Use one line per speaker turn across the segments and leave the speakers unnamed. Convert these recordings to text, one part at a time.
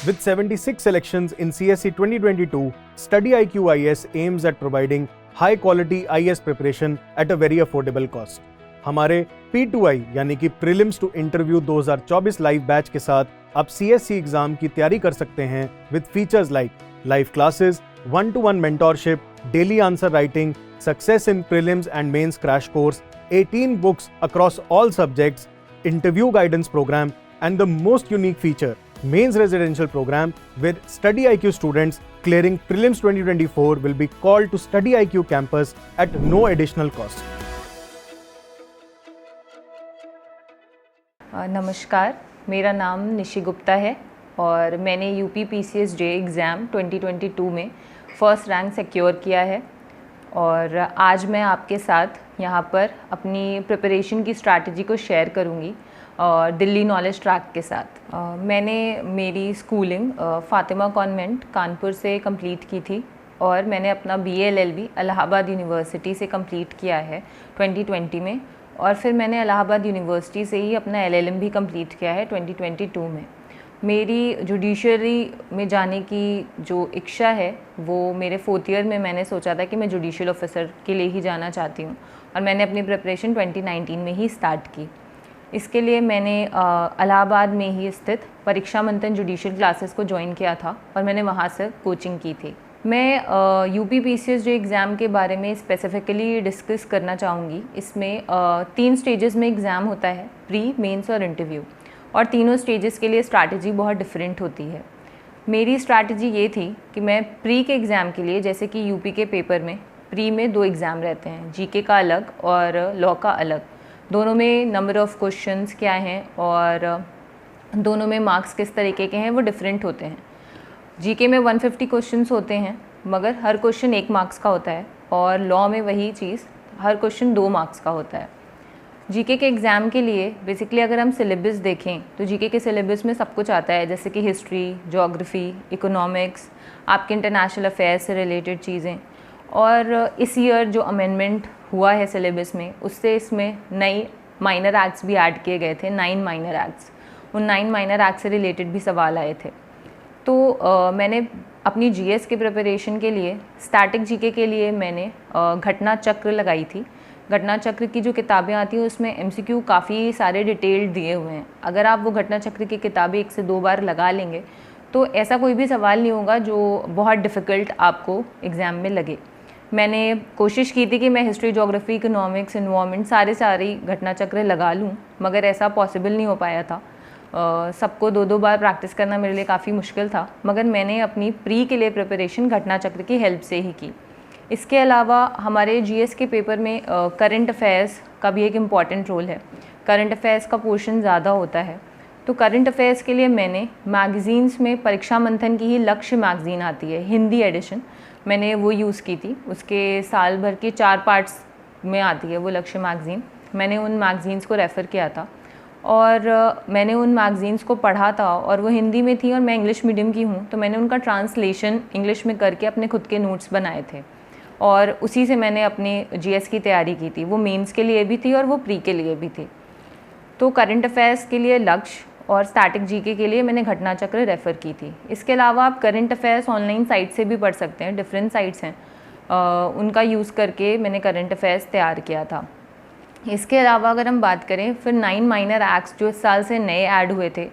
With 76 selections in CSE 2022, Study IQ IS aims at providing high quality IS preparation at a very affordable cost. हमारे P2I यानी कि prelims to interview 2024 live batch के साथ आप CSE exam की तैयारी कर सकते हैं with features like live classes, 1-to-1 mentorship, daily answer writing, success in prelims and mains crash course, 18 books across all subjects, interview guidance program, and the most unique feature, mains residential program, where Study IQ students clearing prelims 2024 will be called to Study IQ campus at no additional cost.
नमस्कार, मेरा नाम निशी गुप्ता है और मैंने UP PCS JEE exam 2022 में first rank secure किया है और आज मैं आपके साथ यहाँ पर अपनी प्रिपरेशन की स्ट्रैटेजी को शेयर करूँगी और दिल्ली नॉलेज ट्रैक के साथ। मैंने मेरी स्कूलिंग फातिमा कॉन्वेंट कानपुर से कंप्लीट की थी और मैंने अपना BA LLB इलाहाबाद यूनिवर्सिटी से कंप्लीट किया है 2020 में और फिर मैंने इलाहाबाद यूनिवर्सिटी से ही अपना LLM भी कंप्लीट किया है 2022 में। मेरी जुडिशरी में जाने की जो इच्छा है वो मेरे 4th ईयर में मैंने सोचा था कि मैं जुडिशियल ऑफिसर के लिए ही जाना चाहती हूँ और मैंने अपनी प्रिपरेशन 2019 में ही स्टार्ट की। इसके लिए मैंने इलाहाबाद में ही स्थित परीक्षा मंथन जुडिशियल क्लासेस को ज्वाइन किया था और मैंने वहाँ से कोचिंग की थी। मैं यूपी PCS JEE एग्ज़ाम के बारे में स्पेसिफ़िकली डिस्कस करना चाहूँगी। इसमें 3 स्टेजेस में एग्ज़ाम होता है, प्री, मेंस और इंटरव्यू, और तीनों स्टेजेस के लिए स्ट्रैटेजी बहुत डिफरेंट होती है। मेरी स्ट्रैटेजी ये थी कि मैं प्री के एग्ज़ाम के लिए, जैसे कि यूपी के पेपर में प्री में 2 एग्ज़ाम रहते हैं, GK का अलग और लॉ का अलग। दोनों में नंबर ऑफ़ क्वेश्चंस क्या हैं और दोनों में मार्क्स किस तरीके के हैं वो डिफरेंट होते हैं। GK में 150 क्वेश्चंस होते हैं मगर हर क्वेश्चन 1 मार्क्स का होता है और लॉ में वही चीज़ हर क्वेश्चन 2 मार्क्स का होता है। GK के एग्ज़ाम के लिए बेसिकली अगर हम सिलेबस देखें तो GK के सिलेबस में सब कुछ आता है, जैसे कि हिस्ट्री, ज्योग्राफी, इकोनॉमिक्स, आपके इंटरनेशनल अफेयर्स से रिलेटेड चीज़ें। और इस ईयर जो अमेंडमेंट हुआ है सिलेबस में उससे इसमें नई माइनर एक्ट्स भी ऐड किए गए थे, 9 माइनर एक्ट्स। उन 9 माइनर एक्ट से रिलेटेड भी सवाल आए थे। तो मैंने अपनी GS के प्रिपरेशन के लिए स्टैटिक GK के लिए मैंने घटना चक्र लगाई थी। घटना चक्र की जो किताबें आती हैं उसमें MCQ काफ़ी सारे डिटेल्ड दिए हुए हैं। अगर आप वो घटना चक्र की किताबें 1 से 2 बार लगा लेंगे तो ऐसा कोई भी सवाल नहीं होगा जो बहुत डिफ़िकल्ट आपको एग्ज़ाम में लगे। मैंने कोशिश की थी कि मैं हिस्ट्री, ज्योग्राफी, इकोनॉमिक्स, एनवायरनमेंट सारी घटना चक्र लगा लूँ, मगर ऐसा पॉसिबल नहीं हो पाया था। सबको 2-2 बार प्रैक्टिस करना मेरे लिए काफ़ी मुश्किल था, मगर मैंने अपनी प्री के लिए प्रिपरेशन घटना चक्र की हेल्प से ही की। इसके अलावा हमारे GS के पेपर में करंट अफेयर्स का भी एक इम्पॉर्टेंट रोल है। करंट अफेयर्स का पोर्शन ज़्यादा होता है, तो करंट अफेयर्स के लिए मैंने मैगज़ीन्स में परीक्षा मंथन की ही लक्ष्य मैगज़ीन आती है, हिंदी एडिशन, मैंने वो यूज़ की थी। उसके साल भर के 4 पार्ट्स में आती है वो लक्ष्य मैगज़ीन। मैंने उन मैगज़ीन्स को रेफ़र किया था और मैंने उन मैगज़ीन्स को पढ़ा था और वो हिंदी में थी और मैं इंग्लिश मीडियम की हूँ, तो मैंने उनका ट्रांसलेशन इंग्लिश में करके अपने खुद के नोट्स बनाए थे और उसी से मैंने अपनी GS की तैयारी की थी। वो मेंस के लिए भी थी और वो प्री के लिए भी थी। तो करंट अफेयर्स के लिए लक्ष्य और स्टैटिक GK के लिए मैंने घटना चक्र रेफ़र की थी। इसके अलावा आप करंट अफेयर्स ऑनलाइन साइट से भी पढ़ सकते हैं, डिफरेंट साइट्स हैं, उनका यूज़ करके मैंने करंट अफेयर्स तैयार किया था। इसके अलावा अगर हम बात करें फिर 9 माइनर एक्ट्स जो इस साल से नए ऐड हुए थे,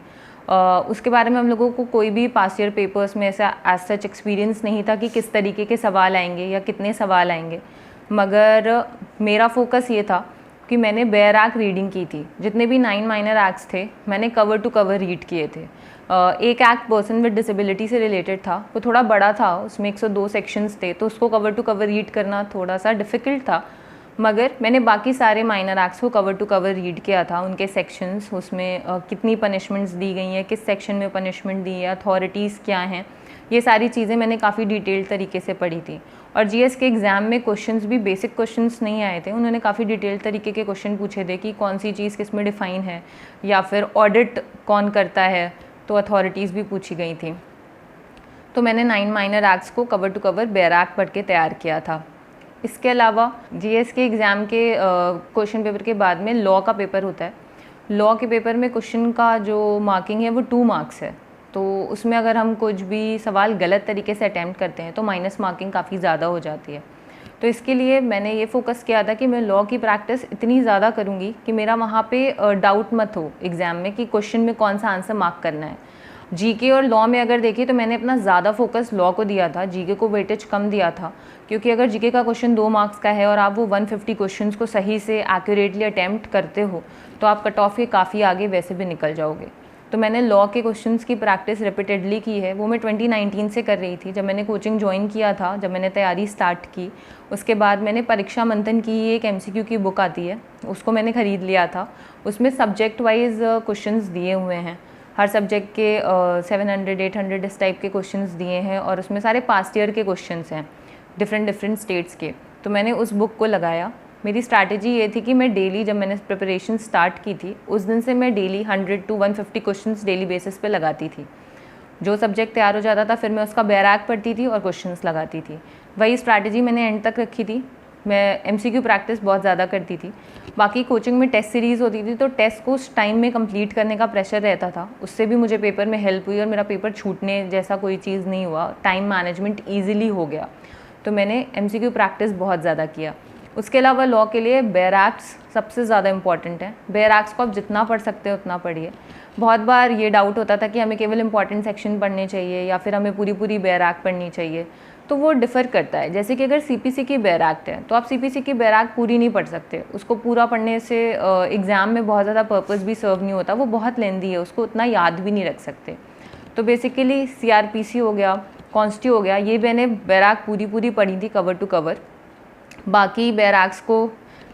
उसके बारे में हम लोगों को कोई भी पास्ट ईयर पेपर्स में ऐसा एज सच एक्सपीरियंस नहीं था कि किस तरीके के सवाल आएंगे या कितने सवाल आएंगे, मगर मेरा फोकस ये था कि मैंने बेयर एक्ट रीडिंग की थी। जितने भी 9 माइनर एक्ट्स थे मैंने कवर टू कवर रीड किए थे। एक एक्ट पर्सन विद डिसेबिलिटी से रिलेटेड था, वो थोड़ा बड़ा था, उसमें 102 सेक्शंस थे, तो उसको कवर टू कवर रीड करना थोड़ा सा डिफ़िकल्ट था, मगर मैंने बाकी सारे माइनर एक्ट्स को कवर टू कवर रीड किया था। उनके सेक्शंस, उसमें कितनी पनिशमेंट्स दी गई हैं, किस सेक्शन में पनिशमेंट दी है, अथॉरिटीज़ क्या हैं, ये सारी चीज़ें मैंने काफ़ी डिटेल्ड तरीके से पढ़ी थी। और GS के एग्ज़ाम में क्वेश्चंस भी बेसिक क्वेश्चंस नहीं आए थे, उन्होंने काफ़ी डिटेल्ड तरीके के क्वेश्चन पूछे थे कि कौन सी चीज़ किस में डिफ़ाइन है या फिर ऑडिट कौन करता है, तो अथॉरिटीज़ भी पूछी गई थी। तो मैंने 9 माइनर एक्ट्स को cover to cover bare act पढ़ के तैयार किया था। इसके अलावा GS के एग्ज़ाम के क्वेश्चन पेपर के बाद में लॉ का पेपर होता है। लॉ के पेपर में क्वेश्चन का जो मार्किंग है वो 2 मार्क्स है, तो उसमें अगर हम कुछ भी सवाल गलत तरीके से अटैम्प्ट करते हैं तो माइनस मार्किंग काफ़ी ज़्यादा हो जाती है। तो इसके लिए मैंने ये फोकस किया था कि मैं लॉ की प्रैक्टिस इतनी ज़्यादा करूँगी कि मेरा वहाँ पे डाउट मत हो एग्ज़ाम में कि क्वेश्चन में कौन सा आंसर मार्क करना है। जीके और लॉ में अगर देखिए तो मैंने अपना ज़्यादा फोकस लॉ को दिया था, जीके को वेटेज कम दिया था, क्योंकि अगर जीके का क्वेश्चन 2 मार्क्स का है और आप वो 150 क्वेश्चंस को सही से एक्यूरेटली अटैम्प्ट करते हो तो आप कट ऑफ के काफ़ी आगे वैसे भी निकल जाओगे। तो मैंने लॉ के क्वेश्चंस की प्रैक्टिस रिपीटेडली की है। वो मैं 2019 से कर रही थी, जब मैंने कोचिंग ज्वाइन किया था, जब मैंने तैयारी स्टार्ट की। उसके बाद मैंने परीक्षा मंथन की एक MCQ की बुक आती है, उसको मैंने ख़रीद लिया था। उसमें सब्जेक्ट वाइज क्वेश्चंस दिए हुए हैं, हर सब्जेक्ट के 700 800 इस टाइप के क्वेश्चंस दिए हैं और उसमें सारे पास्ट ईयर के क्वेश्चंस हैं डिफरेंट स्टेट्स के। तो मैंने उस बुक को लगाया। मेरी स्ट्रैटेजी ये थी कि मैं डेली, जब मैंने प्रिपरेशन स्टार्ट की थी उस दिन से मैं daily 100 to 150 questions daily basis पे लगाती थी। जो सब्जेक्ट तैयार हो जाता था फिर मैं उसका बैराक पढ़ती थी और क्वेश्चंस लगाती थी। वही स्ट्रैटेजी मैंने एंड तक रखी थी। मैं MCQ प्रैक्टिस बहुत ज़्यादा करती थी। बाकी कोचिंग में टेस्ट सीरीज़ होती थी तो टेस्ट को उस टाइम में कंप्लीट करने का प्रेशर रहता था, उससे भी मुझे पेपर में हेल्प हुई और मेरा पेपर छूटने जैसा कोई चीज़ नहीं हुआ, टाइम मैनेजमेंट ईजिली हो गया। तो मैंने MCQ प्रैक्टिस बहुत ज़्यादा किया। उसके अलावा लॉ के लिए बैराक्स सबसे ज़्यादा इंपॉर्टेंट है। बैराक्स को आप जितना पढ़ सकते हो उतना पढ़िए। बहुत बार ये डाउट होता था कि हमें केवल इंपॉर्टेंट सेक्शन पढ़ने चाहिए या फिर हमें पूरी बैराक पढ़नी चाहिए, तो वो डिफ़र करता है। जैसे कि अगर CPC की बैराक है तो आप CPC की बैराक पूरी नहीं पढ़ सकते, उसको पूरा पढ़ने से एग्ज़ाम में बहुत ज़्यादा पर्पस भी सर्व नहीं होता, वो बहुत लेंदी है, उसको उतना याद भी नहीं रख सकते। तो बेसिकली CRPC हो गया, कॉन्स्टी हो गया, ये मैंने बैराक पूरी पढ़ी थी कवर टू कवर। बाकी बैराक्स को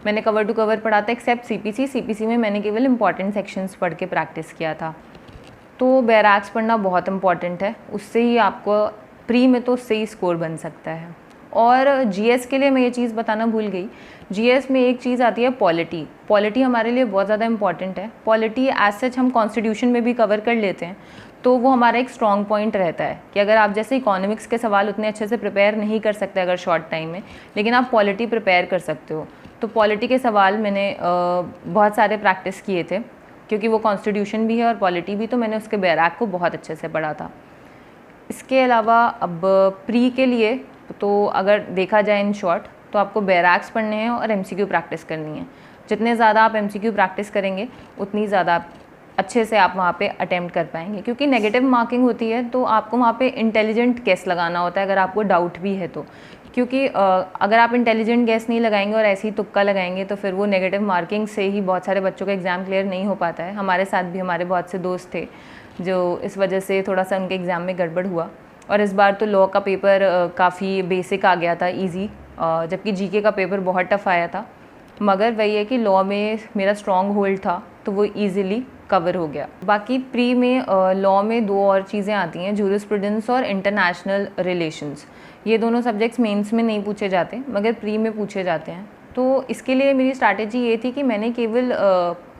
मैंने कवर टू कवर पढ़ा था एक्सेप्ट CPC में मैंने केवल इंपॉर्टेंट सेक्शंस पढ़ के प्रैक्टिस किया था। तो बैराक्स पढ़ना बहुत इंपॉर्टेंट है, उससे ही आपको प्री में तो उससे ही स्कोर बन सकता है। और GS के लिए मैं ये चीज़ बताना भूल गई, GS में एक चीज़ आती है पॉलिटी हमारे लिए बहुत ज़्यादा इंपॉर्टेंट है। पॉलिटी एज सच हम कॉन्स्टिट्यूशन में भी कवर कर लेते हैं, तो वो हमारा एक स्ट्रॉन्ग पॉइंट रहता है कि अगर आप जैसे इकोनॉमिक्स के सवाल उतने अच्छे से प्रिपेयर नहीं कर सकते अगर शॉर्ट टाइम में, लेकिन आप पॉलिटी प्रिपेयर कर सकते हो। तो पॉलिटी के सवाल मैंने बहुत सारे प्रैक्टिस किए थे, क्योंकि वो कॉन्स्टिट्यूशन भी है और पॉलिटी भी, तो मैंने उसके बैराक को बहुत अच्छे से पढ़ा था। इसके अलावा अब प्री के लिए तो अगर देखा जाए इन शॉर्ट तो आपको बैराक्स पढ़ने हैं और MCQ प्रैक्टिस करनी है। जितने ज़्यादा आप MCQ प्रैक्टिस करेंगे उतनी ज़्यादा अच्छे से आप वहाँ पे अटेम्प्ट कर पाएंगे, क्योंकि नेगेटिव मार्किंग होती है तो आपको वहाँ पे इंटेलिजेंट गेस लगाना होता है अगर आपको डाउट भी है तो। क्योंकि अगर आप इंटेलिजेंट गेस नहीं लगाएंगे और ऐसे ही तुक्का लगाएंगे तो फिर वो नेगेटिव मार्किंग से ही बहुत सारे बच्चों का एग्ज़ाम क्लियर नहीं हो पाता है। हमारे साथ भी हमारे बहुत से दोस्त थे जो इस वजह से थोड़ा सा उनके एग्ज़ाम में गड़बड़ हुआ। और इस बार तो लॉ का पेपर काफ़ी बेसिक आ गया था, ईजी, जबकि जीके का पेपर बहुत टफ आया था। मगर वही है कि लॉ में मेरा स्ट्रॉन्ग होल्ड था तो वो ईजिली कवर हो गया। बाकी प्री में लॉ में 2 और चीज़ें आती हैं, जूरिस्प्रूडेंस और इंटरनेशनल रिलेशंस। ये दोनों सब्जेक्ट्स मेंस में नहीं पूछे जाते मगर प्री में पूछे जाते हैं। तो इसके लिए मेरी स्ट्रैटेजी ये थी कि मैंने केवल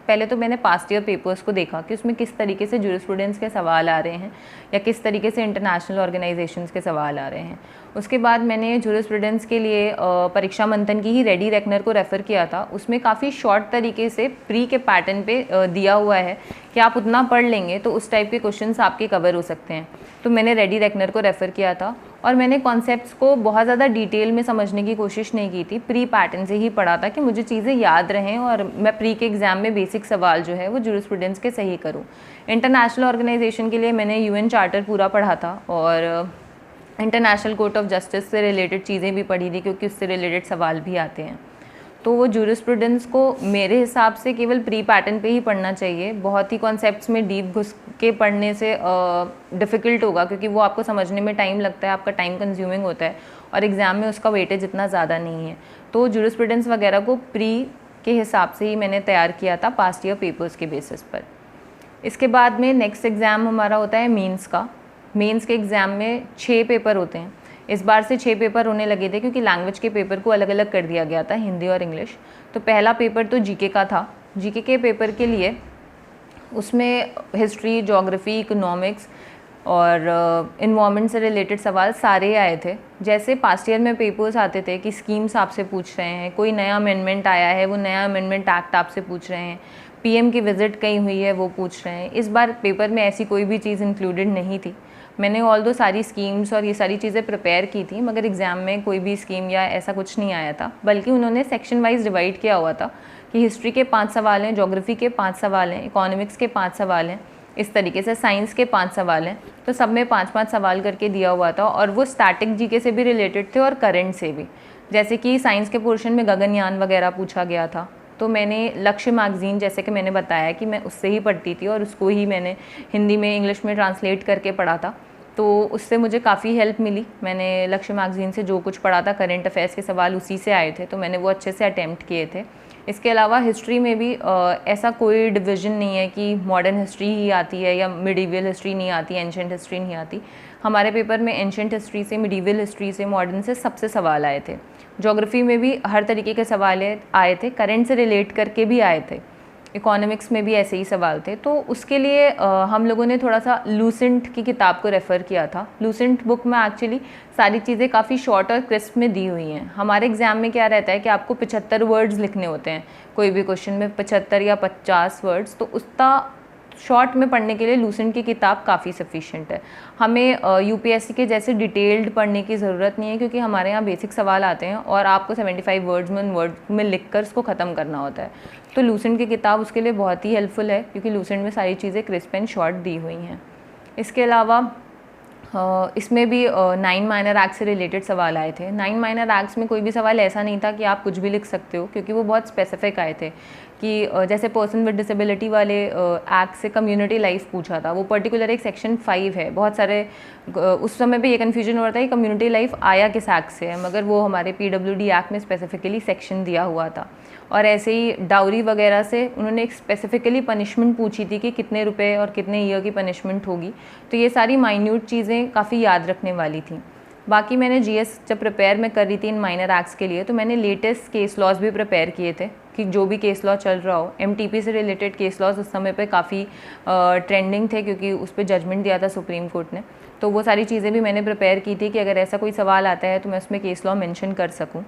पहले तो मैंने पास्ट ईयर पेपर्स को देखा कि उसमें किस तरीके से जूरिस्प्रूडेंस के सवाल आ रहे हैं या किस तरीके से इंटरनेशनल ऑर्गेनाइजेशंस के सवाल आ रहे हैं। उसके बाद मैंने जूरिस्प्रूडेंस के लिए परीक्षा मंथन की ही रेडी रेकनर को रेफ़र किया था। उसमें काफ़ी शॉर्ट तरीके से प्री के पैटर्न पे दिया हुआ है कि आप उतना पढ़ लेंगे तो उस टाइप के क्वेश्चंस आपके कवर हो सकते हैं। तो मैंने रेडी रेकनर को रेफ़र किया था और मैंने कॉन्सेप्ट्स को बहुत ज़्यादा डिटेल में समझने की कोशिश नहीं की थी, प्री पैटर्न से ही पढ़ा था कि मुझे चीज़ें याद रहें और मैं प्री के एग्ज़ाम में बेसिक सवाल जो है वो जूरिस्प्रूडेंस के सही करूँ। इंटरनेशनल ऑर्गेनाइजेशन के लिए मैंने UN चार्टर पूरा पढ़ा था और इंटरनेशनल कोर्ट ऑफ जस्टिस से रिलेटेड चीज़ें भी पढ़ी थी, क्योंकि उससे रिलेटेड सवाल भी आते हैं। तो वो जूरिस्प्रूडेंस को मेरे हिसाब से केवल प्री पैटर्न पे ही पढ़ना चाहिए। बहुत ही कॉन्सेप्ट्स में डीप घुस के पढ़ने से डिफ़िकल्ट होगा, क्योंकि वो आपको समझने में टाइम लगता है, आपका टाइम कंज्यूमिंग होता है और एग्ज़ाम में उसका वेटेज इतना ज़्यादा नहीं है। तो जूरिस्प्रूडेंस वगैरह को प्री के हिसाब से ही मैंने तैयार किया था पास्ट ईयर पेपर्स के बेसिस पर। इसके बाद में नेक्स्ट एग्ज़ाम हमारा होता है मेंस का। मेंस के एग्ज़ाम में 6 पेपर होते हैं। इस बार से 6 पेपर होने लगे थे क्योंकि लैंग्वेज के पेपर को अलग अलग कर दिया गया था, हिंदी और इंग्लिश। तो पहला पेपर तो जीके का था। जीके के पेपर के लिए उसमें हिस्ट्री, ज्योग्राफी, इकोनॉमिक्स और इन्वायरमेंट से रिलेटेड सवाल सारे आए थे। जैसे पास्ट ईयर में पेपर्स आते थे कि स्कीम्स आपसे पूछ रहे हैं, कोई नया अमेंडमेंट आया है वो नया अमेंडमेंट एक्ट आपसे पूछ रहे हैं, पीएम की विज़िट कहीं हुई है वो पूछ रहे हैं। इस बार पेपर में ऐसी कोई भी चीज़ इंक्लूडेड नहीं थी। मैंने ऑल दो सारी स्कीम्स और ये सारी चीज़ें प्रिपेयर की थी, मगर एग्ज़ाम में कोई भी स्कीम या ऐसा कुछ नहीं आया था, बल्कि उन्होंने सेक्शन वाइज डिवाइड किया हुआ था कि हिस्ट्री के 5 सवाल हैं, ज्योग्राफी के 5 सवाल हैं, इकोनॉमिक्स के 5 सवाल हैं, इस तरीके से साइंस के 5 सवाल हैं। तो सब में 5-5 सवाल करके दिया हुआ था और वो स्टैटिक जीके से भी रिलेटेड थे और करंट से भी। जैसे कि साइंस के पोर्शन में गगनयान वगैरह पूछा गया था, तो मैंने लक्ष्य मैगज़ीन, जैसे कि मैंने बताया कि मैं उससे ही पढ़ती थी और उसको ही मैंने हिंदी में इंग्लिश में ट्रांसलेट करके पढ़ा था, तो उससे मुझे काफ़ी हेल्प मिली। मैंने लक्ष्य मैगज़ीन से जो कुछ पढ़ा था, करंट अफेयर्स के सवाल उसी से आए थे, तो मैंने वो अच्छे से अटैम्प्ट किए थे। इसके अलावा हिस्ट्री में भी ऐसा कोई डिवीज़न नहीं है कि मॉडर्न हिस्ट्री ही आती है या मिडीवल हिस्ट्री नहीं आती, एंशेंट हिस्ट्री नहीं आती। हमारे पेपर में एंशेंट हिस्ट्री से, मिडीवल हिस्ट्री से, मॉडर्न से सबसे सवाल आए थे। ज्योग्राफी में भी हर तरीके के सवाल आए थे, करंट से रिलेट करके भी आए थे। इकोनॉमिक्स में भी ऐसे ही सवाल थे। तो उसके लिए हम लोगों ने थोड़ा सा लूसेंट की किताब को रेफ़र किया था। लूसेंट बुक में एक्चुअली सारी चीज़ें काफ़ी शॉर्ट और क्रिस्प में दी हुई हैं। हमारे एग्ज़ाम में क्या रहता है कि आपको 75 वर्ड्स लिखने होते हैं, कोई भी क्वेश्चन में 75 या 50 वर्ड्स, तो उसका शॉर्ट में पढ़ने के लिए लूसेंट की किताब काफ़ी सफिशिएंट है। हमें यूपीएससी के जैसे डिटेल्ड पढ़ने की ज़रूरत नहीं है, क्योंकि हमारे यहाँ बेसिक सवाल आते हैं और आपको 75 वर्ड्स में उन वर्ड में लिख कर उसको ख़त्म करना होता है। तो लूसेंट की किताब उसके लिए बहुत ही हेल्पफुल है, क्योंकि लूसेंट में सारी चीज़ें क्रिस्प एंड शॉर्ट दी हुई हैं। इसके अलावा इसमें भी 9 माइनर एक्ट से रिलेटेड सवाल आए थे। 9 माइनर एक्ट्स में कोई भी सवाल ऐसा नहीं था कि आप कुछ भी लिख सकते हो, क्योंकि वो बहुत स्पेसिफिक आए थे कि जैसे पर्सन विद डिसेबिलिटी वाले एक्ट से कम्युनिटी लाइफ पूछा था, वो पर्टिकुलर एक सेक्शन 5 है। बहुत सारे उस समय पे ये कन्फ्यूजन हो रहा था कि कम्युनिटी लाइफ आया किस एक्ट से है, मगर वो हमारे पीडब्ल्यूडी एक्ट में स्पेसिफिकली सेक्शन दिया हुआ था। और ऐसे ही डाउरी वगैरह से उन्होंने एक स्पेसिफिकली पनिशमेंट पूछी थी कि कितने रुपए और कितने ईयर की पनिशमेंट होगी। तो ये सारी माइन्यूट चीज़ें काफ़ी याद रखने वाली थी। बाकी मैंने जीएस जब प्रिपेयर मैं कर रही थी इन माइनर एक्ट्स के लिए, तो मैंने लेटेस्ट केस लॉज भी प्रिपेयर किए थे कि जो भी केस लॉ चल रहा हो। एमटीपी से रिलेटेड केस लॉज उस समय पे काफ़ी ट्रेंडिंग थे, क्योंकि उस पर जजमेंट दिया था सुप्रीम कोर्ट ने। तो वो सारी चीज़ें भी मैंने प्रिपेयर की थी कि अगर ऐसा कोई सवाल आता है तो मैं उसमें केस लॉ मेंशन कर सकूं।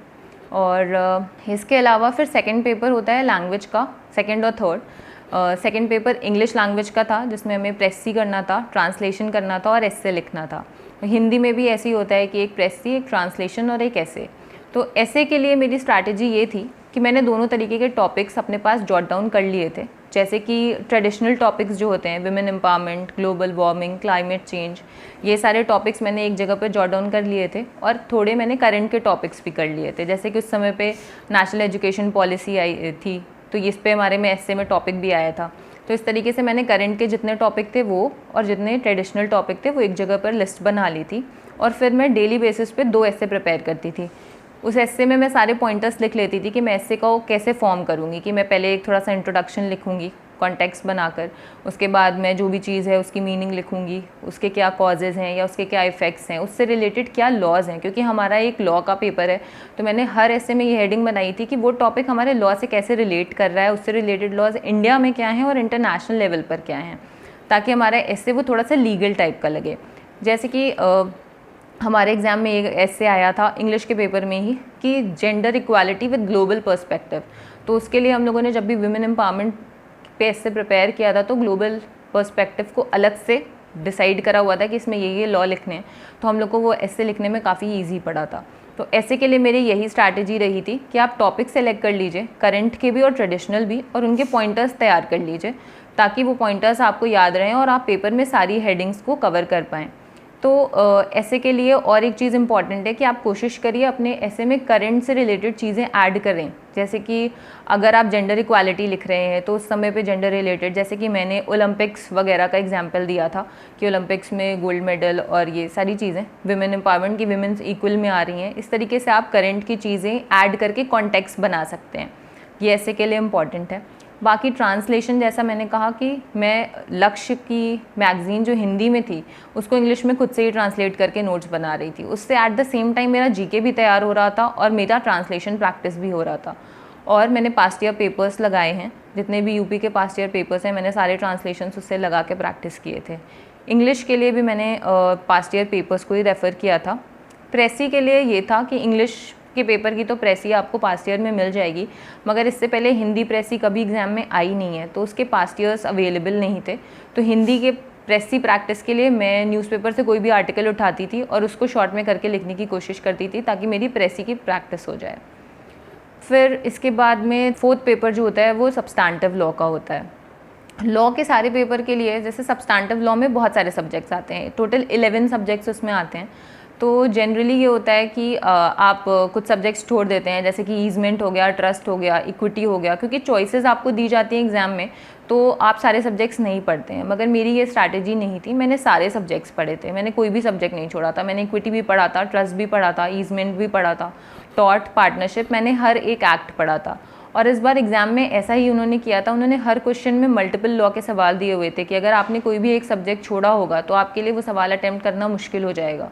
और इसके अलावा फिर सेकंड पेपर होता है लैंग्वेज का, सेकंड और third. Second paper English language का था, जिसमें हमें प्रेसी करना था, ट्रांसलेशन करना था और एसे लिखना था। हिंदी में भी ऐसे ही होता है कि एक प्रेसी, एक ट्रांसलेशन और एक एसे। तो एसे के लिए मेरी स्ट्रैटेजी ये थी कि मैंने दोनों तरीके के टॉपिक्स अपने पास जॉट डाउन कर लिए थे। जैसे कि ट्रेडिशनल टॉपिक्स जो होते हैं, women empowerment, global warming, climate change, ये सारे टॉपिक्स मैंने एक जगह पे जॉट डाउन कर लिए थे। और थोड़े मैंने करंट के टॉपिक्स भी कर लिए थे, जैसे कि उस समय पे नेशनल एजुकेशन पॉलिसी आई थी, तो इस पे हमारे में एसे में टॉपिक भी आया था। तो इस तरीके से मैंने करंट के जितने टॉपिक थे वो और जितने ट्रेडिशनल टॉपिक थे वो एक जगह पर लिस्ट बना ली थी। और फिर मैं डेली बेसिस पे 2 एसे प्रिपेयर करती थी। उस एसे में मैं सारे पॉइंटर्स लिख लेती थी कि मैं एसे को कैसे फॉर्म करूँगी, कि मैं पहले एक थोड़ा सा इंट्रोडक्शन लिखूँगी कॉन्टेक्स्ट बनाकर, उसके बाद मैं जो भी चीज़ है उसकी मीनिंग लिखूँगी, उसके क्या कॉजेज़ हैं या उसके क्या इफ़ेक्ट्स हैं, उससे रिलेटेड क्या लॉज हैं, क्योंकि हमारा एक लॉ का पेपर है। तो मैंने हर ऐसे में ये हेडिंग बनाई थी कि वो टॉपिक हमारे लॉ से कैसे रिलेट कर रहा है, उससे रिलेटेड लॉज इंडिया में क्या हैं और इंटरनेशनल लेवल पर क्या हैं, ताकि हमारा ऐसे वो थोड़ा सा लीगल टाइप का लगे। जैसे कि हमारे एग्ज़ाम में एक ऐसे आया था इंग्लिश के पेपर में ही कि gender equality with global perspective. तो उसके लिए हम लोगों ने जब भी वुमेन एम्पावरमेंट पे ऐसे प्रिपेयर किया था, तो ग्लोबल पर्सपेक्टिव को अलग से डिसाइड करा हुआ था कि इसमें ये लॉ लिखने हैं। तो हम लोग को वो ऐसे लिखने में काफ़ी ईजी पड़ा था। तो ऐसे के लिए मेरी यही स्ट्रैटेजी रही थी कि आप टॉपिक सेलेक्ट कर लीजिए, करंट के भी और ट्रेडिशनल भी, और उनके पॉइंटर्स तैयार कर लीजिए, ताकि वो पॉइंटर्स आपको याद रहें और आप पेपर में सारी हेडिंग्स को कवर कर पाएँ। तो ऐसे के लिए और एक चीज़ इम्पॉर्टेंट है कि आप कोशिश करिए अपने ऐसे में करंट से रिलेटेड चीज़ें ऐड करें। जैसे कि अगर आप जेंडर इक्वालिटी लिख रहे हैं तो उस समय पे जेंडर रिलेटेड, जैसे कि मैंने ओलंपिक्स वगैरह का एग्जांपल दिया था कि ओलंपिक्स में गोल्ड मेडल और ये सारी चीज़ें विमेन एम्पावरमेंट की विमेंस इक्वल में आ रही हैं। इस तरीके से आप करंट की चीज़ें ऐड करके कॉन्टेक्स्ट बना सकते हैं। ये ऐसे के लिए इम्पॉर्टेंट है। बाकी ट्रांसलेशन, जैसा मैंने कहा कि मैं लक्ष्य की मैगज़ीन जो हिंदी में थी उसको इंग्लिश में खुद से ही ट्रांसलेट करके नोट्स बना रही थी। उससे एट द सेम टाइम मेरा जीके भी तैयार हो रहा था और मेरा ट्रांसलेशन प्रैक्टिस भी हो रहा था। और मैंने पास्ट ईयर पेपर्स लगाए हैं, जितने भी यूपी के पास्ट ईयर पेपर्स हैं मैंने सारे ट्रांसलेशन उससे लगा के प्रैक्टिस किए थे। इंग्लिश के लिए भी मैंने पास्ट ईयर पेपर्स को ही रेफ़र किया था। प्रेसी के लिए ये था कि इंग्लिश के पेपर की तो प्रेसी आपको पास्ट ईयर में मिल जाएगी, मगर इससे पहले हिंदी प्रेसी कभी एग्ज़ाम में आई नहीं है, तो उसके पास्ट ईयर्स अवेलेबल नहीं थे। तो हिंदी के प्रेसी प्रैक्टिस के लिए मैं न्यूज़पेपर से कोई भी आर्टिकल उठाती थी और उसको शॉर्ट में करके लिखने की कोशिश करती थी ताकि मेरी प्रेसी की प्रैक्टिस हो जाए। फिर इसके बाद में 4th पेपर जो होता है वो सब्सटैंटिव लॉ का होता है। लॉ के सारे पेपर के लिए, जैसे सब्सटैंटिव लॉ में बहुत सारे सब्जेक्ट्स आते हैं, टोटल 11 सब्जेक्ट्स उसमें आते हैं। तो जनरली ये होता है कि आप कुछ सब्जेक्ट्स छोड़ देते हैं, जैसे कि ईजमेंट हो गया, ट्रस्ट हो गया, इक्विटी हो गया, क्योंकि चॉइसेस आपको दी जाती हैं एग्ज़ाम में, तो आप सारे सब्जेक्ट्स नहीं पढ़ते हैं। मगर मेरी ये स्ट्रैटेजी नहीं थी, मैंने सारे सब्जेक्ट्स पढ़े थे, मैंने कोई भी सब्जेक्ट नहीं छोड़ा था। मैंने इक्विटी भी पढ़ा था, ट्रस्ट भी पढ़ा था, ईजमेंट भी पढ़ा था, टॉर्ट, पार्टनरशिप, मैंने हर एक एक्ट पढ़ा था। और इस बार एग्ज़ाम में ऐसा ही उन्होंने किया था, उन्होंने हर क्वेश्चन में मल्टीपल लॉ के सवाल दिए हुए थे कि अगर आपने कोई भी एक सब्जेक्ट छोड़ा होगा तो आपके लिए वो सवाल अटैम्प्ट करना मुश्किल हो जाएगा।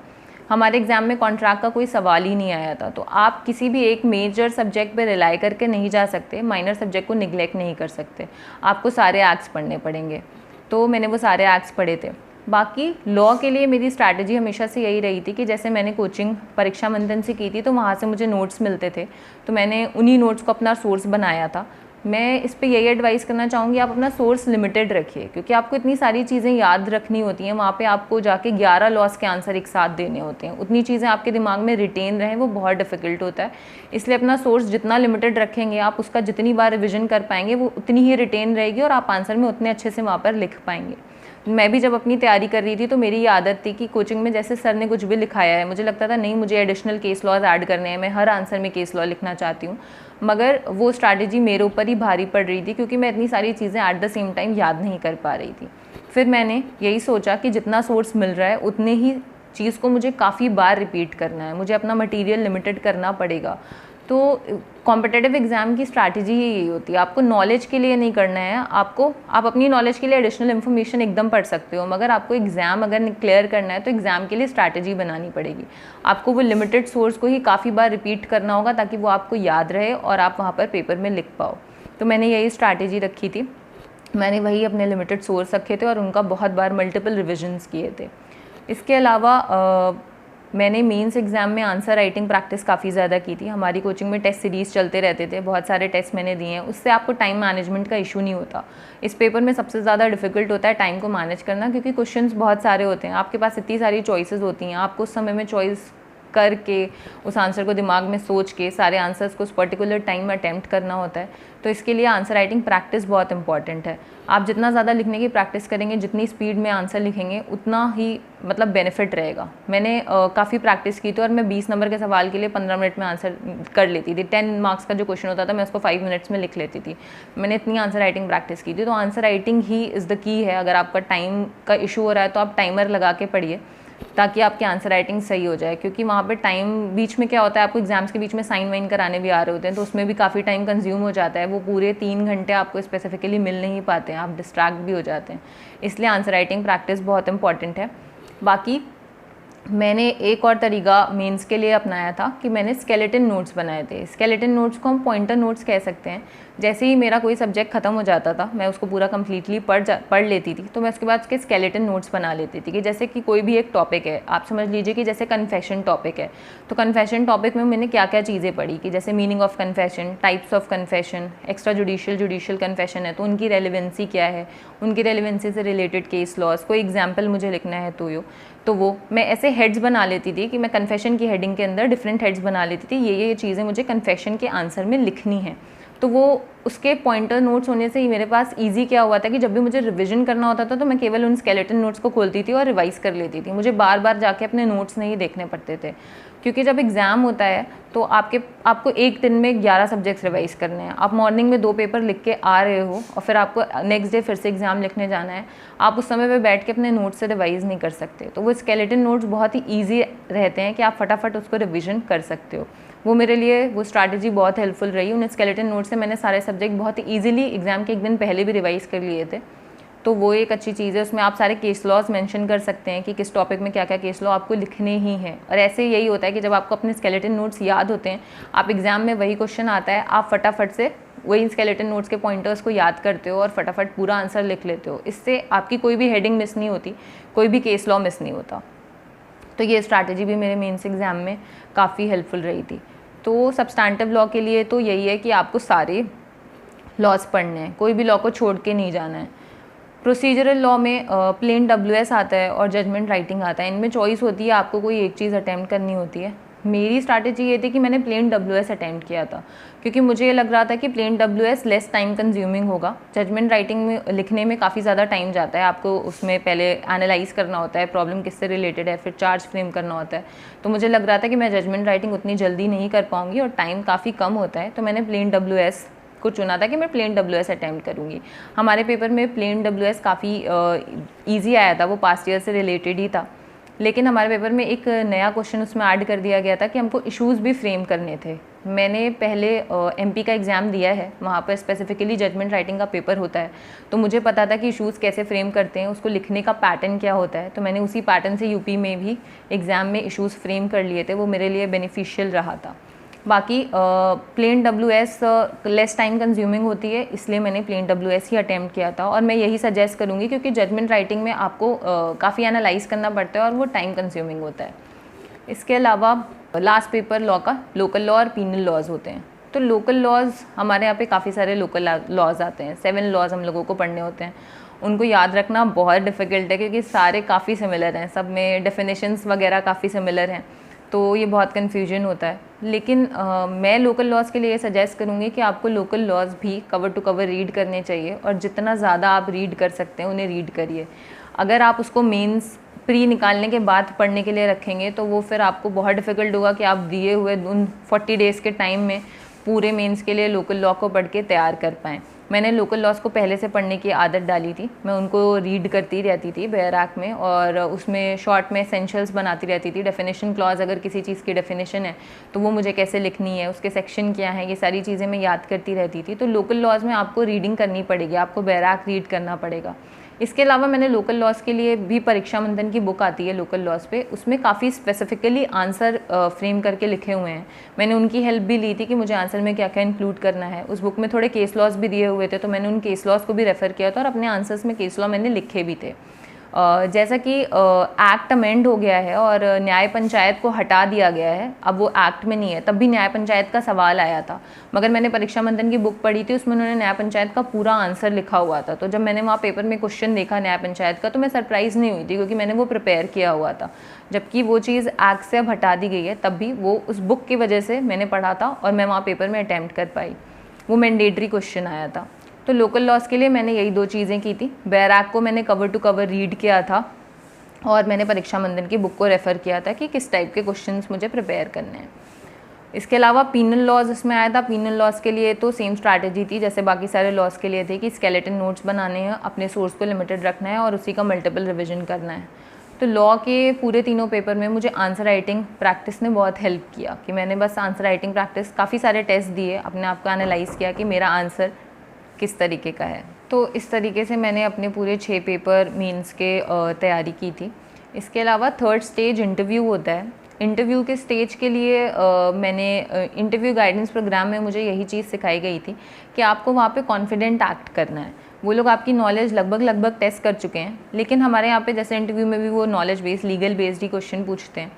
हमारे एग्ज़ाम में कॉन्ट्रैक्ट का कोई सवाल ही नहीं आया था, तो आप किसी भी एक मेजर सब्जेक्ट पे रिलाई करके नहीं जा सकते, माइनर सब्जेक्ट को निगलेक्ट नहीं कर सकते, आपको सारे एक्ट्स पढ़ने पड़ेंगे। तो मैंने वो सारे एक्ट्स पढ़े थे। बाकी लॉ के लिए मेरी स्ट्रैटेजी हमेशा से यही रही थी कि जैसे मैंने कोचिंग परीक्षा मंथन से की थी, तो वहाँ से मुझे नोट्स मिलते थे, तो मैंने उन्हीं नोट्स को अपना सोर्स बनाया था। मैं इस पे यही एडवाइस करना चाहूँगी, आप अपना सोर्स लिमिटेड रखिए, क्योंकि आपको इतनी सारी चीज़ें याद रखनी होती हैं, वहाँ पे आपको जाके 11 लॉस के आंसर एक साथ देने होते हैं, उतनी चीज़ें आपके दिमाग में रिटेन रहें वो बहुत डिफ़िकल्ट होता है। इसलिए अपना सोर्स जितना लिमिटेड रखेंगे, आप उसका जितनी बार रिविजन कर पाएंगे वो उतनी ही रिटेन रहेगी और आप आंसर में उतने अच्छे से वहाँ पर लिख पाएंगे। मैं भी जब अपनी तैयारी कर रही थी तो मेरी ये आदत थी कि कोचिंग में जैसे सर ने कुछ भी लिखाया है, मुझे लगता था नहीं, मुझे एडिशनल केस लॉज ऐड करने हैं, मैं हर आंसर में केस लॉ लिखना चाहती हूँ। मगर वो स्ट्रैटेजी मेरे ऊपर ही भारी पड़ रही थी, क्योंकि मैं इतनी सारी चीज़ें एट द सेम टाइम याद नहीं कर पा रही थी। फिर मैंने यही सोचा कि जितना सोर्स मिल रहा है उतने ही चीज़ को मुझे काफ़ी बार रिपीट करना है, मुझे अपना मटीरियल लिमिटेड करना पड़ेगा। तो कॉम्पिटिटिव एग्ज़ाम की स्ट्रैटेजी ही यही होती है, आपको नॉलेज के लिए नहीं करना है, आप अपनी नॉलेज के लिए एडिशनल इन्फॉर्मेशन एकदम पढ़ सकते हो, मगर आपको एग्ज़ाम अगर क्लियर करना है तो एग्ज़ाम के लिए स्ट्रैटेजी बनानी पड़ेगी। आपको वो लिमिटेड सोर्स को ही काफ़ी बार रिपीट करना होगा ताकि वो आपको याद रहे और आप वहाँ पर पेपर में लिख पाओ। तो मैंने यही स्ट्रैटेजी रखी थी, मैंने वही अपने लिमिटेड सोर्स रखे थे और उनका बहुत बार मल्टीपल रिविजन्स किए थे। इसके अलावा मैंने मेंस एग्ज़ाम में आंसर राइटिंग प्रैक्टिस काफ़ी ज़्यादा की थी। हमारी कोचिंग में टेस्ट सीरीज़ चलते रहते थे, बहुत सारे टेस्ट मैंने दिए हैं, उससे आपको टाइम मैनेजमेंट का इशू नहीं होता। इस पेपर में सबसे ज़्यादा डिफ़िकल्ट होता है टाइम को मैनेज करना, क्योंकि क्वेश्चंस बहुत सारे होते हैं, आपके पास इतनी सारी चॉइसेस होती हैं, आपको उस समय में चॉइस करके उस आंसर को दिमाग में सोच के सारे आंसर्स को उस पर्टिकुलर टाइम में अटैम्प्ट करना होता है। तो इसके लिए आंसर राइटिंग प्रैक्टिस बहुत इंपॉर्टेंट है। आप जितना ज़्यादा लिखने की प्रैक्टिस करेंगे, जितनी स्पीड में आंसर लिखेंगे, उतना ही मतलब बेनिफिट रहेगा। मैंने काफ़ी प्रैक्टिस की थी और मैं 20 नंबर के सवाल के लिए 15 मिनट में आंसर कर लेती थी। 10 मार्क्स का जो क्वेश्चन होता था मैं उसको 5 मिनट्स में लिख लेती थी। मैंने इतनी आंसर राइटिंग प्रैक्टिस की थी। तो answer writing he is the key है। अगर आपका टाइम का इशू हो रहा है तो आप टाइमर लगा के पढ़िए ताकि आपकी आंसर राइटिंग सही हो जाए, क्योंकि वहाँ पे टाइम बीच में क्या होता है, आपको एग्जाम्स के बीच में साइन वाइन कराने भी आ रहे होते हैं, तो उसमें भी काफ़ी टाइम कंज्यूम हो जाता है। वो पूरे 3 घंटे आपको स्पेसिफिकली मिल नहीं पाते हैं, आप डिस्ट्रैक्ट भी हो जाते हैं। इसलिए आंसर राइटिंग प्रैक्टिस बहुत इंपॉर्टेंट है। बाकी मैंने एक और तरीका मेंस के लिए अपनाया था कि मैंने स्केलेटन नोट्स बनाए थे। स्केलेटन नोट्स को हम पॉइंटर नोट्स कह सकते हैं। जैसे ही मेरा कोई सब्जेक्ट ख़त्म हो जाता था, मैं उसको पूरा कम्प्लीटली पढ़ लेती थी, तो मैं उसके बाद उसके स्केलेटन नोट्स बना लेती थी। कि जैसे कि कोई भी एक टॉपिक है, आप समझ लीजिए कि जैसे कन्फेशन टॉपिक है, तो कन्फेशन टॉपिक में मैंने क्या क्या चीज़ें पढ़ी, कि जैसे meaning of confession, types of confession, extra judicial confession है तो उनकी रेलिवेंसी क्या है, उनकी रेलिवेंसी से रिलेटेड केस लॉस, कोई एग्जाम्पल मुझे लिखना है तो वो मैं ऐसे हेड्स बना लेती थी कि मैं कन्फेशन की हेडिंग के अंदर डिफरेंट हेड्स बना लेती थी, ये चीज़ें मुझे कन्फेशन के आंसर में लिखनी है। तो वो उसके पॉइंटर नोट्स होने से ही मेरे पास इजी क्या हुआ था कि जब भी मुझे रिवीजन करना होता था तो मैं केवल उन स्केलेटन नोट्स को खोलती थी और रिवाइज कर लेती थी। मुझे बार बार जाके अपने नोट्स नहीं देखने पड़ते थे, क्योंकि जब एग्ज़ाम होता है तो आपको एक दिन में 11 सब्जेक्ट्स रिवाइज करने हैं। आप मॉर्निंग में 2 पेपर लिख के आ रहे हो और फिर आपको नेक्स्ट डे फिर से एग्ज़ाम लिखने जाना है, आप उस समय पे बैठ के अपने नोट्स से रिवाइज नहीं कर सकते। तो वो स्केलेटन नोट्स बहुत ही ईजी रहते हैं कि आप फटाफट उसको रिविजन कर सकते हो। वो मेरे लिए वो स्ट्रैटेजी बहुत हेल्पफुल रही। उन स्केलेटन नोट्स से मैंने सारे सब्जेक्ट बहुत ही ईजिली एग्ज़ाम के एक दिन पहले भी रिवाइज कर लिए थे। तो वो एक अच्छी चीज़ है। उसमें आप सारे केस लॉज मेंशन कर सकते हैं कि किस टॉपिक में क्या क्या केस लॉ आपको लिखने ही हैं। और ऐसे यही होता है कि जब आपको अपने स्केलेटन नोट्स याद होते हैं, आप एग्ज़ाम में वही क्वेश्चन आता है, आप फटाफट से वही स्केलेटन नोट्स के पॉइंटर्स को याद करते हो और फटाफट पूरा आंसर लिख लेते हो। इससे आपकी कोई भी हेडिंग मिस नहीं होती, कोई भी केस लॉ मिस नहीं होता। तो ये स्ट्रैटेजी भी मेरे मेंस एग्ज़ाम में काफ़ी हेल्पफुल रही थी। तो सब्सटैंटिव लॉ के लिए तो यही है कि आपको सारे लॉज पढ़ने हैं, कोई भी लॉ को छोड़ के नहीं जाना है। प्रोसीजरल लॉ में प्लेन WS आता है और जजमेंट राइटिंग आता है। इनमें चॉइस होती है, आपको कोई एक चीज़ अटैम्प्ट करनी होती है। मेरी स्ट्रैटेजी ये थी कि मैंने प्लेन WS अटैम्प्ट किया था, क्योंकि मुझे ये लग रहा था कि plain WS less time consuming होगा। जजमेंट राइटिंग में लिखने में काफ़ी ज़्यादा टाइम जाता है, आपको उसमें पहले एनालाइज करना होता है प्रॉब्लम किससे रिलेटेड है, फिर चार्ज फ्रेम करना होता है। तो मुझे लग रहा था कि मैं जजमेंट राइटिंग उतनी जल्दी नहीं कर पाऊँगी और टाइम काफ़ी कम होता है, तो मैंने प्लेन WS को चुना था कि मैं प्लेन WS अटैम्प्ट करूँगी। हमारे पेपर में प्लेन WS काफ़ी ईजी आया था, वो पास्ट ईयर से रिलेटेड ही था। लेकिन हमारे पेपर में एक नया क्वेश्चन उसमें ऐड कर दिया गया था कि हमको इश्यूज़ भी फ्रेम करने थे। मैंने पहले MP का एग्ज़ाम दिया है, वहाँ पर स्पेसिफिकली जजमेंट राइटिंग का पेपर होता है, तो मुझे पता था कि इश्यूज़ कैसे फ्रेम करते हैं, उसको लिखने का पैटर्न क्या होता है। तो मैंने उसी पैटर्न से UP में भी एग्ज़ाम में इश्यूज़ फ्रेम कर लिए थे, वो मेरे लिए बेनिफिशियल रहा था। बाकी plain WS less time consuming होती है, इसलिए मैंने प्लेन WS ही अटैम्प्ट किया था और मैं यही सजेस्ट करूँगी, क्योंकि जजमेंट राइटिंग में आपको काफ़ी एनालाइज करना पड़ता है और वो टाइम कंज्यूमिंग होता है। इसके अलावा लास्ट पेपर लॉ का लोकल लॉ और पीनल लॉज होते हैं। तो लोकल लॉज हमारे यहाँ पे काफ़ी सारे लोकल लॉज आते हैं, 7 लॉज हम लोगों को पढ़ने होते हैं। उनको याद रखना बहुत डिफ़िकल्ट है, क्योंकि सारे काफ़ी सिमिलर हैं, सब में डेफिनेशंस वगैरह काफ़ी सिमिलर हैं, तो ये बहुत कन्फ्यूजन होता है। लेकिन मैं लोकल लॉज के लिए सजेस्ट करूँगी कि आपको लोकल लॉज भी कवर टू कवर रीड करने चाहिए, और जितना ज़्यादा आप रीड कर सकते हैं उन्हें रीड करिए। अगर आप उसको मेंस प्री निकालने के बाद पढ़ने के लिए रखेंगे तो वो फिर आपको बहुत डिफ़िकल्ट होगा कि आप दिए हुए उन 40 डेज़ के टाइम में पूरे मेंस के लिए लोकल लॉ को पढ़ के तैयार कर पाएँ। मैंने लोकल लॉज को पहले से पढ़ने की आदत डाली थी, मैं उनको रीड करती रहती थी बैराक में, और उसमें शॉर्ट में एसेंशियल्स बनाती रहती थी। डेफिनेशन क्लॉज, अगर किसी चीज़ की डेफिनेशन है तो वो मुझे कैसे लिखनी है, उसके सेक्शन क्या है, ये सारी चीज़ें मैं याद करती रहती थी। तो लोकल लॉज में आपको रीडिंग करनी पड़ेगी, आपको बैराक रीड करना पड़ेगा। इसके अलावा मैंने लोकल लॉज के लिए भी परीक्षा मंथन की बुक आती है लोकल लॉज पे, उसमें काफ़ी स्पेसिफिकली आंसर फ्रेम करके लिखे हुए हैं। मैंने उनकी हेल्प भी ली थी कि मुझे आंसर में क्या क्या इंक्लूड करना है। उस बुक में थोड़े केस लॉज भी दिए हुए थे, तो मैंने उन केस लॉज को भी रेफ़र किया था और अपने आंसर्स में केस लॉ मैंने लिखे भी थे। जैसा कि एक्ट अमेंड हो गया है और न्याय पंचायत को हटा दिया गया है, अब वो एक्ट में नहीं है। तब भी न्याय पंचायत का सवाल आया था, मगर मैंने परीक्षा मंथन की बुक पढ़ी थी, उसमें उन्होंने न्याय पंचायत का पूरा आंसर लिखा हुआ था। तो जब मैंने वहाँ पेपर में क्वेश्चन देखा न्याय पंचायत का, तो मैं सरप्राइज़ नहीं हुई थी, क्योंकि मैंने वो प्रिपेयर किया हुआ था। जबकि वो चीज़ एक्ट से अब हटा दी गई है, तब भी वो उस बुक की वजह से मैंने पढ़ा था और मैं वहाँ पेपर में अटैम्प्ट कर पाई। वो मैंडेटरी क्वेश्चन आया था। तो लोकल लॉज के लिए मैंने यही 2 चीज़ें की थी। बैराक को मैंने कवर टू कवर रीड किया था और मैंने परीक्षा मंथन की बुक को रेफ़र किया था कि किस टाइप के क्वेश्चंस मुझे प्रिपेयर करने हैं। इसके अलावा पीनल लॉज इसमें आया था। पीनल लॉज के लिए तो सेम स्ट्रैटेजी थी जैसे बाकी सारे लॉज के लिए थे, कि स्केलेटन नोट्स बनाने हैं, अपने सोर्स को लिमिटेड रखना है और उसी का मल्टीपल रिविजन करना है। तो लॉ के पूरे तीनों पेपर में मुझे आंसर राइटिंग प्रैक्टिस ने बहुत हेल्प किया, कि मैंने बस आंसर राइटिंग प्रैक्टिस, काफ़ी सारे टेस्ट दिए, अपने आप को एनालाइज़ किया कि मेरा आंसर किस तरीके का है। तो इस तरीके से मैंने अपने पूरे 6 पेपर मेंस के तैयारी की थी। इसके अलावा 3rd स्टेज इंटरव्यू होता है। इंटरव्यू के स्टेज के लिए मैंने इंटरव्यू गाइडेंस प्रोग्राम में मुझे यही चीज़ सिखाई गई थी कि आपको वहाँ पे कॉन्फिडेंट एक्ट करना है। वो लोग आपकी नॉलेज लगभग टेस्ट कर चुके हैं, लेकिन हमारे यहाँ पे जैसे इंटरव्यू में भी वो नॉलेज बेस्ड, लीगल बेस्ड ही क्वेश्चन पूछते हैं।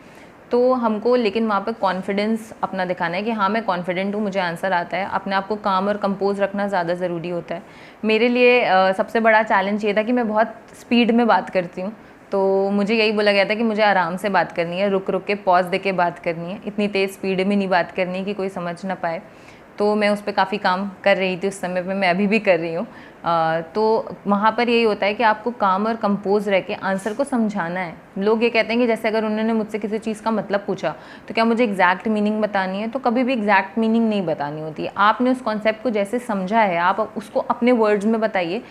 तो हमको लेकिन वहाँ पे कॉन्फिडेंस अपना दिखाना है कि हाँ मैं कॉन्फिडेंट हूँ, मुझे आंसर आता है। अपने आप को काम और कंपोज रखना ज़्यादा ज़रूरी होता है। मेरे लिए सबसे बड़ा चैलेंज ये था कि मैं बहुत स्पीड में बात करती हूँ, तो मुझे यही बोला गया था कि मुझे आराम से बात करनी है, रुक रुक के पॉज दे के बात करनी है, इतनी तेज़ स्पीड में नहीं बात करनी है कि कोई समझ ना पाए। तो मैं उस पर काफ़ी काम कर रही थी उस समय पे, मैं अभी भी कर रही हूँ। तो वहाँ पर यही होता है कि आपको काम और कंपोज रह के आंसर को समझाना है। लोग ये कहते हैं कि जैसे अगर उन्होंने मुझसे किसी चीज़ का मतलब पूछा तो क्या मुझे एग्जैक्ट मीनिंग बतानी है, तो कभी भी एग्जैक्ट मीनिंग नहीं बतानी होती है। आपने उस कॉन्सेप्ट को जैसे समझा है आप उसको अपने वर्ड्स में बताइए,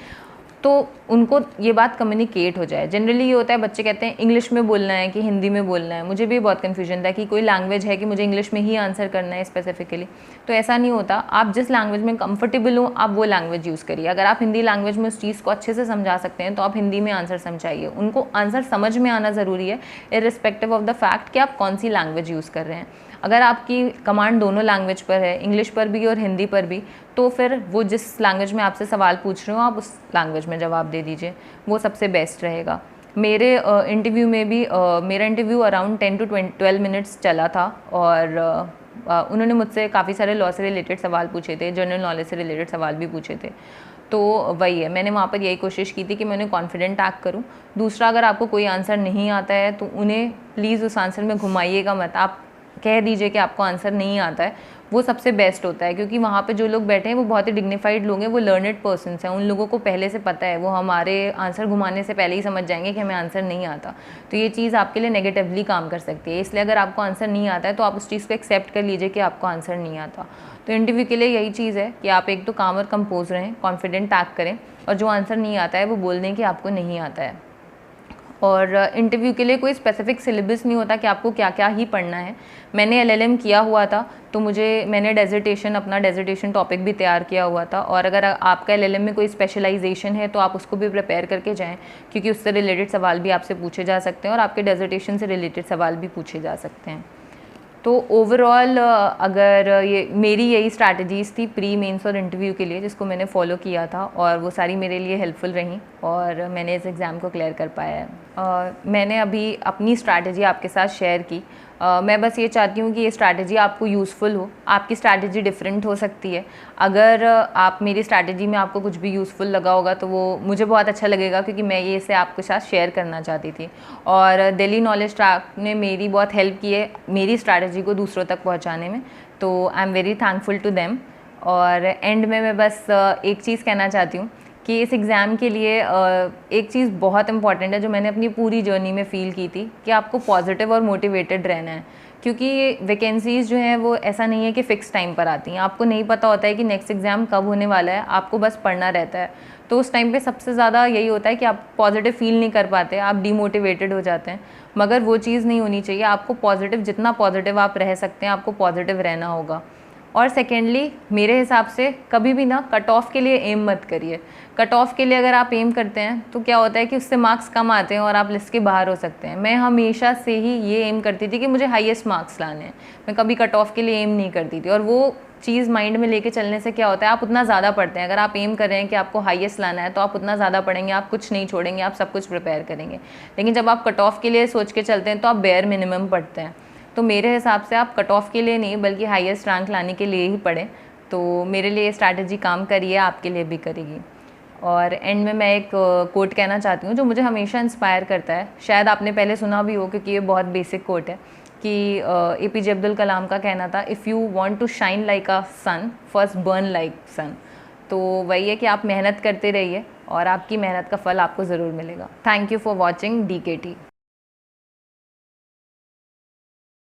तो उनको ये बात कम्युनिकेट हो जाए। जनरली ये होता है, बच्चे कहते हैं इंग्लिश में बोलना है कि हिंदी में बोलना है। मुझे भी बहुत कन्फ्यूजन था कि कोई लैंग्वेज है कि मुझे इंग्लिश में ही आंसर करना है स्पेसिफिकली, तो ऐसा नहीं होता। आप जिस लैंग्वेज में कंफर्टेबल हो आप वो लैंग्वेज यूज़ करिए। अगर आप हिंदी लैंग्वेज में उस चीज़ को अच्छे से समझा सकते हैं तो आप हिंदी में आंसर समझाइए। उनको आंसर समझ में आना ज़रूरी है, इर्रिस्पेक्टिव ऑफ द फैक्ट कि आप कौन सी लैंग्वेज यूज़ कर रहे हैं। अगर आपकी कमांड दोनों लैंग्वेज पर है, इंग्लिश पर भी और हिंदी पर भी, तो फिर वो जिस लैंग्वेज में आपसे सवाल पूछ रहे हो आप उस लैंग्वेज में जवाब दे दीजिए, वो सबसे बेस्ट रहेगा। मेरे इंटरव्यू में भी मेरा इंटरव्यू अराउंड 10 to 12 मिनट्स चला था और उन्होंने मुझसे काफ़ी सारे लॉ से रिलेटेड सवाल पूछे थे, जनरल नॉलेज से रिलेटेड सवाल भी पूछे थे। तो वही है, मैंने वहाँ पर यही कोशिश की थी कि मैं उन्हें कॉन्फिडेंट टैग करूँ। दूसरा, अगर आपको कोई आंसर नहीं आता है तो उन्हें प्लीज़ उस आंसर में घुमाइएगा मत, आप कह दीजिए कि आपको आंसर नहीं आता है, वो सबसे बेस्ट होता है। क्योंकि वहाँ पे जो लोग बैठे हैं वो बहुत ही डिग्निफाइड लोग हैं, वो लर्नेड पर्सन्स हैं, उन लोगों को पहले से पता है, वो हमारे आंसर घुमाने से पहले ही समझ जाएंगे कि हमें आंसर नहीं आता। तो ये चीज़ आपके लिए नेगेटिवली काम कर सकती है। इसलिए अगर आपको आंसर नहीं आता है तो आप उस चीज़ को एक्सेप्ट कर लीजिए कि आपको आंसर नहीं आता। तो इंटरव्यू के लिए यही चीज़ है कि आप एक तो काम और कंपोज रहें, कॉन्फिडेंट टैग करें, और जो आंसर नहीं आता है वो बोल दें कि आपको नहीं आता है। और इंटरव्यू के लिए कोई स्पेसिफिक सिलेबस नहीं होता कि आपको क्या क्या ही पढ़ना है। मैंने एलएलएम किया हुआ था, तो मैंने अपना डेजर्टेशन टॉपिक भी तैयार किया हुआ था। और अगर आपका एलएलएम में कोई स्पेशलाइजेशन है तो आप उसको भी प्रिपेयर करके जाएं, क्योंकि उससे रिलेटेड सवाल भी आपसे पूछे जा सकते हैं और आपके डेजर्टेशन से रिलेटेड सवाल भी पूछे जा सकते हैं। तो ओवरऑल अगर ये मेरी यही स्ट्रैटेजीज़ थी प्री मेंस और इंटरव्यू के लिए, जिसको मैंने फॉलो किया था, और वो सारी मेरे लिए हेल्पफुल रहीं और मैंने इस एग्ज़ाम को क्लियर कर पाया है। मैंने अभी अपनी स्ट्रैटेजी आपके साथ शेयर की। मैं बस ये चाहती हूँ कि ये स्ट्रैटेजी आपको यूज़फुल हो। आपकी स्ट्रैटेजी डिफरेंट हो सकती है। अगर आप मेरी स्ट्रैटेजी में आपको कुछ भी यूज़फुल लगा होगा तो वो मुझे बहुत अच्छा लगेगा, क्योंकि मैं ये इसे आपके साथ शेयर करना चाहती थी। और दिल्ली नॉलेज ट्रैक ने मेरी बहुत हेल्प की है मेरी स्ट्रैटेजी को दूसरों तक पहुँचाने में, तो I am very thankful to them. और एंड में मैं बस एक चीज़ कहना चाहती हूँ कि इस एग्ज़ाम के लिए एक चीज़ बहुत इंपॉर्टेंट है जो मैंने अपनी पूरी जर्नी में फ़ील की थी, कि आपको पॉजिटिव और मोटिवेटेड रहना है। क्योंकि वैकेंसीज़ जो हैं वो ऐसा नहीं है कि फ़िक्स टाइम पर आती हैं, आपको नहीं पता होता है कि नेक्स्ट एग्ज़ाम कब होने वाला है, आपको बस पढ़ना रहता है। तो उस टाइम पे सबसे ज़्यादा यही होता है कि आप पॉजिटिव फ़ील नहीं कर पाते, आप डीमोटिवेटेड हो जाते हैं। मगर वो चीज़ नहीं होनी चाहिए। आपको पॉजिटिव, जितना पॉजिटिव आप रह सकते हैं, आपको पॉजिटिव रहना होगा। और सेकेंडली, मेरे हिसाब से कभी भी ना कट ऑफ के लिए एम मत करिए। कट ऑफ के लिए अगर आप एम करते हैं तो क्या होता है कि उससे मार्क्स कम आते हैं और आप लिस्ट के बाहर हो सकते हैं। मैं हमेशा से ही ये एम करती थी कि मुझे हाईएस्ट मार्क्स लाने हैं, मैं कभी कट ऑफ के लिए एम नहीं करती थी। और वो चीज़ माइंड में लेके चलने से क्या होता है, आप उतना ज़्यादा पढ़ते हैं। अगर आप एम कर रहे हैं कि आपको हाईएस्ट लाना है तो आप उतना ज़्यादा पढ़ेंगे, आप कुछ नहीं छोड़ेंगे, आप सब कुछ प्रिपेयर करेंगे। लेकिन जब आप कट ऑफ के लिए सोच के चलते हैं तो आप बेयर मिनिमम पढ़ते हैं। तो मेरे हिसाब से आप कट ऑफ के लिए नहीं बल्कि हाईएस्ट रैंक लाने के लिए ही पढ़ें। तो मेरे लिए स्ट्रैटेजी काम करी है, आपके लिए भी करेगी। और एंड में मैं एक कोट कहना चाहती हूँ जो मुझे हमेशा इंस्पायर करता है। शायद आपने पहले सुना भी हो, क्योंकि ये बहुत बेसिक कोट है कि APJ अब्दुल कलाम का कहना था, if you want to shine like a sun, first burn like sun. तो वही है कि आप मेहनत करते रहिए और आपकी मेहनत का फल आपको ज़रूर मिलेगा। Thank you for watching DKT।